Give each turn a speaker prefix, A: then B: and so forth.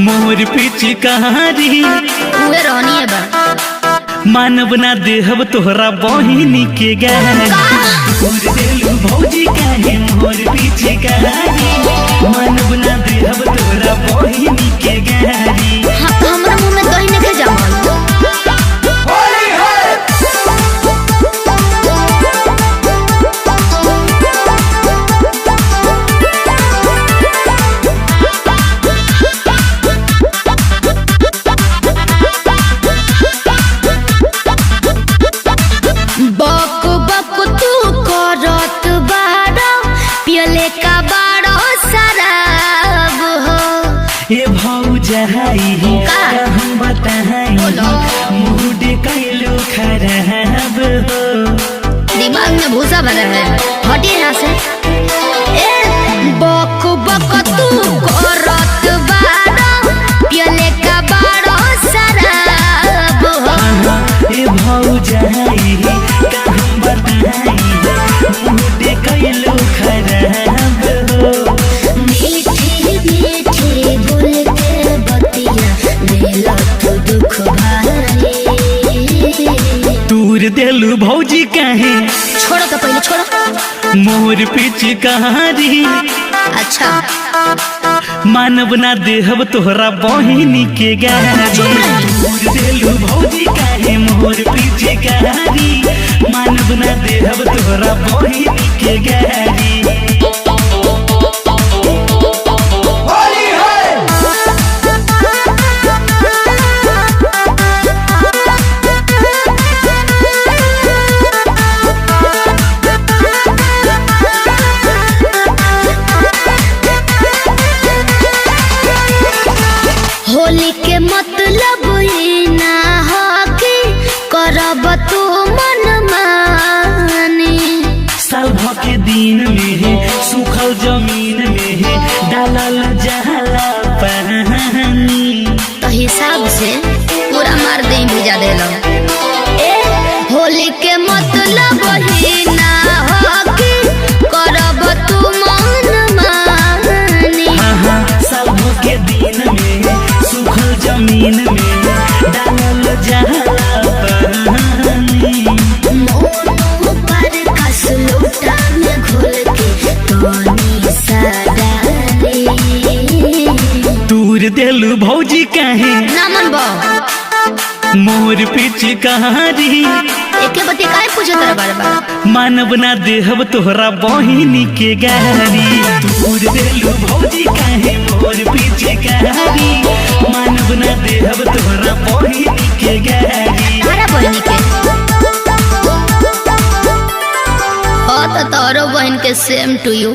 A: मोर पिचकारी
B: उहे रहनी है बा
A: मानव ना देहब तोहरा बहिनी के गारी मोर देलू भौजी काहे मोर पिचकारी मानव ना देहब तोहरा बहिनी के गारी
B: हमरा मुंह में दही नहीं के जमल
A: ए भौजाई हम बताई मूड कैलू खराब हो
B: दिमाग में भूसा भरा है हटिए यहाँ से ए बक बक तू करत बाड़ा पियले का बाड़ा शराब हो
A: ए भौजाई हम बताई मूड कैलू खराब हो तूर देलू भौजी काहे
B: छोड़ो तो पहले छोड़ो
A: मोर पिचकारी
B: अच्छा
A: मानव ना देहब तोहरा बहिनी के गारी तूर देलू भौजी काहे मोर पिचकारी मानव ना देहब तोहरा बहिनी के गारी
B: होली के मतलब ही ना हो कि करब तू मन मानी
A: साल भर के दिन में है सूखल जमीन में है डालल जहला पानी
B: तो हिसाब से पूरा मार दे भिजा देलो ए होली के मतलब ही ना हो कि करब तू मन मानी
A: साल भर के दिन में सूखल जमीन में डालल जहला पानी
B: मोनू पर कस लोटा में घोल के पानी सदाली
A: तूर देलू भौजी काहे
B: ना मन बा
A: मोर पिचकारी
B: एके बते काहे पूछे तेरा बार-बार
A: मानव ना देहब तोहरा बहिनी के गारी तूर देलू भौजी काहे मोर पिचकारी मानव ना देहब तोहरा बहिनी के गारी
B: तारा बहनी के ओ तो तोरो बहन के सेम टू यू।